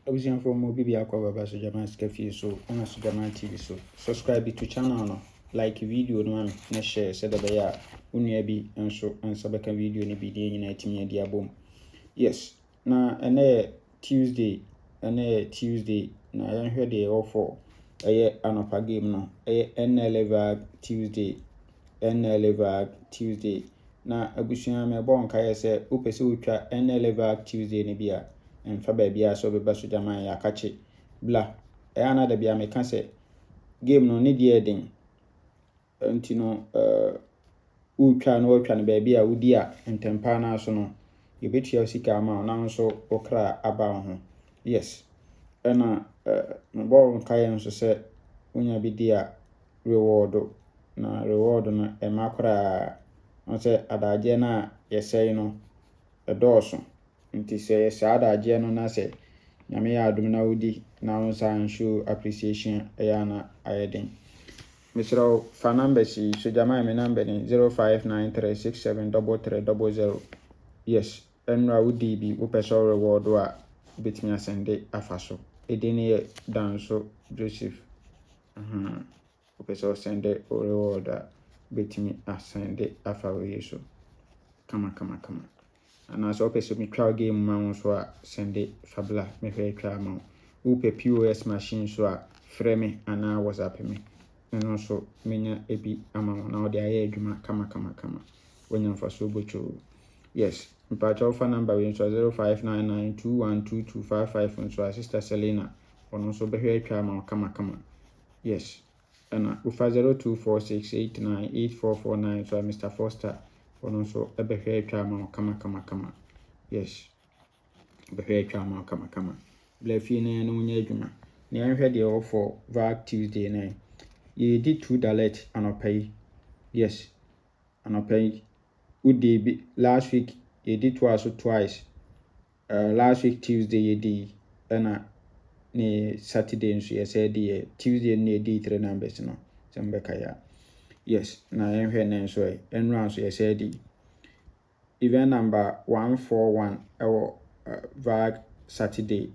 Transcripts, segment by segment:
Abusian for more BB Aqua Basso Jaman Scafi so on a Sugaman TV so subscribe to channel no like video no man na share said the bear unyabi and so and sabaka video ni be the United Media Boom. Yes, na Tuesday na I heard the offer anopa game no Nla Vag Tuesday na abusuan me bon ka say upese utwa Nla Vag Tuesday ni bia emfa ba bia so beba so jaman ya kache bla ana da bia me ka say game no ne die den nti no utwa no ba bia wudi a ntempa na so no yebetua sika ama na so okra aba ho. Yes, na me bon ka nso say unya bi dia reward no emakra on say adaje na yesey no edoso nti say adaje no na say nyame ya adum na wudi na unsan show appreciation na ayeden misro fa number si so jama me number ni 0593673300. Yes, enra wudi bi wo person reward a betimi asende afaso edeni danso Joseph wo person send reward a betimi asende afawo yeso kama ana so person mi twa game ma so a sende fabla me hwe twa ma wo pe POS machine so a frame ana WhatsApp me eno so menya ebi ama na odi aye adwuma kama wonya mfaso bocho. Yes, mpacho fa number we so 0599212255 so sister Selena ono so be hwe twa ma kama. Yes, and ufa 0246898449 so Mr. Foster ono so ebe hwe twa ma kama. Yes, be hwe twa ma kama bla fi na no nya adwuma na hwe de for Vag Tuesday na ye did $2 anopai. Yes, anopai udi bi last week ye did twice. Last week Tuesday ye di na ni Saturday nso ye said the Tuesday ni di 3 numbers no sembeka ya. Yes, na yenhwe na nso enran so ye said the event number 141 ewo Vag Saturday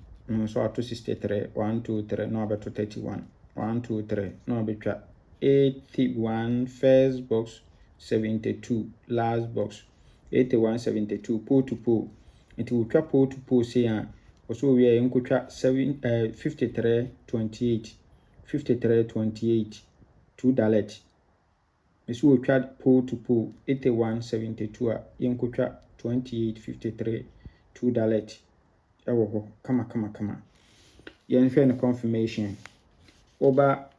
so ato 63 123 no abeto 31 123 no abetwa 81 first box 72 last box 8172 pole to pole into utwa pole to pole say also we nkotwa 5328 $2 mesu utwa pole to pole 8172 a nkotwa 2853 $2 ewo ho kama yen hwe no confirmation oba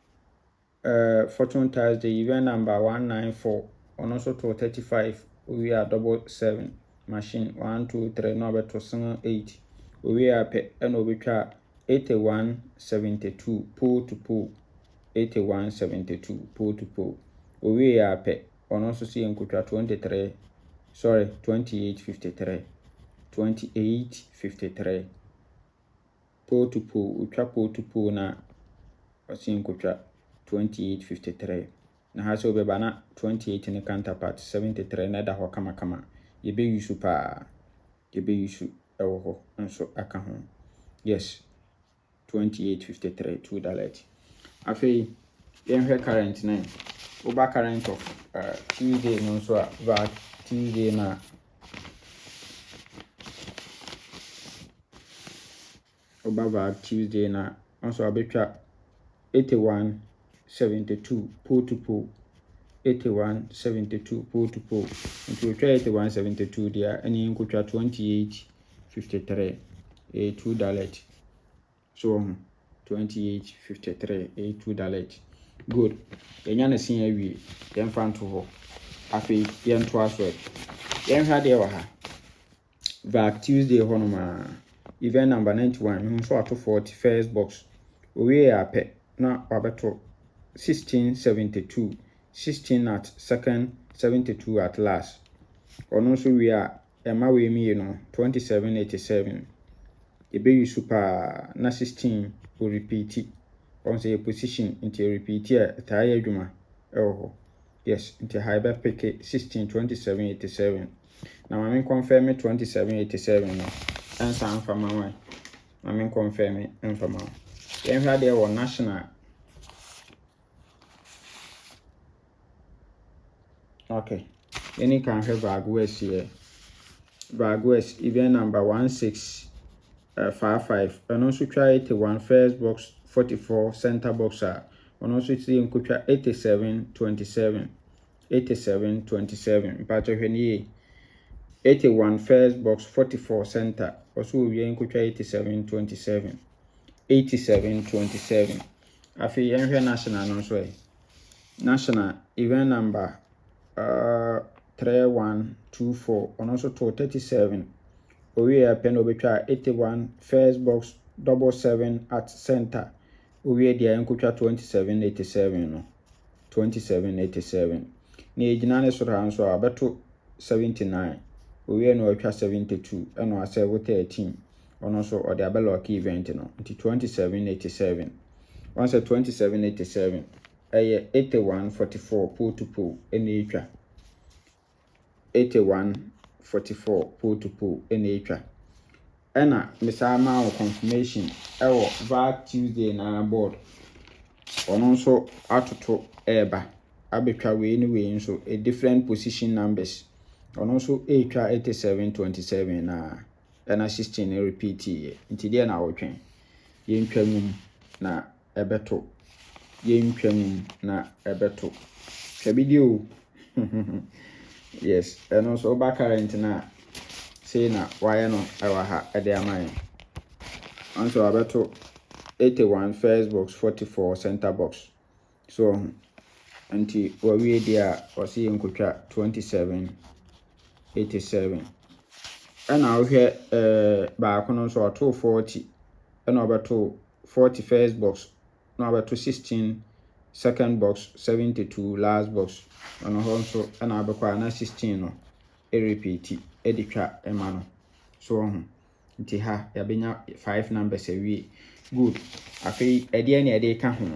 Fortune Thursday event number 194 on also to 35 we are 77 machine 123 no beto 8 we are pe and obetwa 8172 pole to pole 8172 pole to pole we are pe on also see nkotwa 2853 pole to pole utwa pole to pole na nkotwa 2853 na ha so be bana 28 ne counterpart 73 na da ho kama yebe yusu ewo ho nso aka ho. Yes, 2853 $2 afei yenhwe current na oba current of Tuesday no so a Vag Tuesday na oba Vag Tuesday na also abetwa 8172 pole to pole 8172 pole to pole into 8172 there any nkotwa 2853 $2 so 2853 $2 good yenya na sin awie yemfa nto ho afei yento aso yenhwa de wa ha Vag Tuesday ho no ma event number 91 so ato 40 first box we are pe na wabeto 1672 16 at second 72 at last ono so we are ema we mi no 2787 ebe yu super na 16 o repeat on say position into repeat here tire adwuma ewo. Yes, into high be pick 16 2787 na ma me confirm 2787 no answer am fa ma wan I mean confirm information. Then we had there national. Okay. Any can have Vag West here. Vag West event number 1655. And also try 81 first box 44 center boxer. And also see in 8727. 8727. But when ye 81 first box 44 center. Also we in 8727. 8727. Afi yenhwe national no so national event number 3124 on also to 37. We are pen obetwa 81 first box 77 at center. We dia enkutwa 2787 no 2787. Ni ejinane so ranso abeto 79. We no atwa 72 eno ase 13. Ono so or the abellock event no nti 2787. Once 2787 8144 pull to pull ene etwa 8144 pull to pull ene etwa ena misama confirmation ewo Vag Tuesday na board ono so atoto eba abetwa we ni we nso a different position numbers ono so etwa 8727 na ena 16 repeat ye nti dia na wotwen yentwam na ebeto yentwam na ebeto video yes and also back current na say na why no ewa ha ede amai anso abeto 81 first box 44 center box so anti we dia osi nkotwa 2787 and now here back on so 240 and over to 40 first box now over to 16 second box 72 last box and also and abekwa na 16 no e repeat editwa emano so nti ha ya benya 5 numbers awie good afi ede na ede ka ho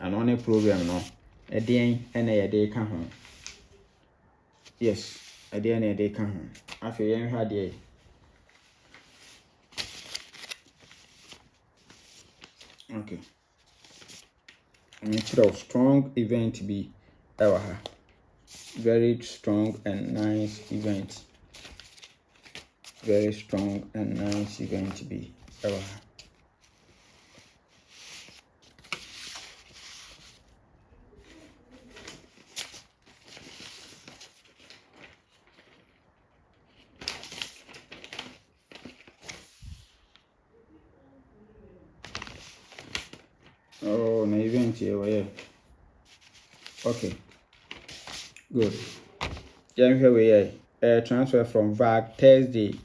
ano ne program no ede na ede ka ho yes ede na ede ka ho afi yen ha de okay and it's a strong event be ever very strong and nice event very strong and nice event be ever oh na event here okay good then here we are transfer from Vag Thursday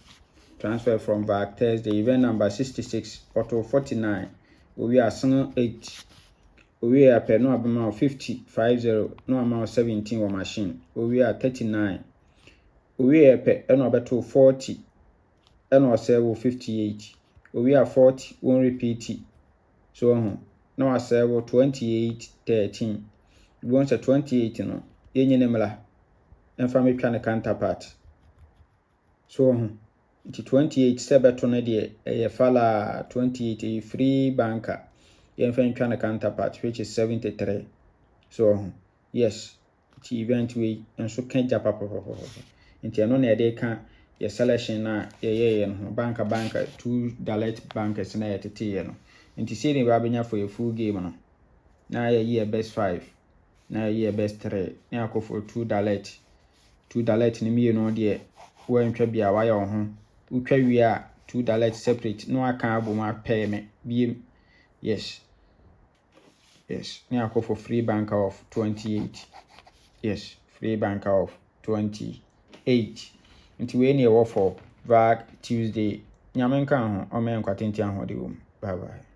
event number 66 auto 49 we are 8 we are per no amount 50 no amount 17 or machine we are 39 we are per no about 40 and or 58 we are 40 one repeat so now I say 28 13 we want 28 no yenye nemla emfa me twa ne counterpart so it's 28 sebeto na de fala 28 a free banker yenfa twa ne counterpart which is 73 so yes the event we enso kan japa papa nti eno na de ka your selection na ye no banker $2 bankers na yetete ye no nti say ni ba benya for a full game no na ye best 5 na ye best 3 na akọ for $2 ni mi no de wo ntwa bia wa ya ho utwa wi a $2 separate no aka abom apay me biem yes na akọ for free banker of 28 yes free banker of 28 nti we ni e wo for Vag Tuesday nyame nka ho o men kwatenti ahode wo bye bye.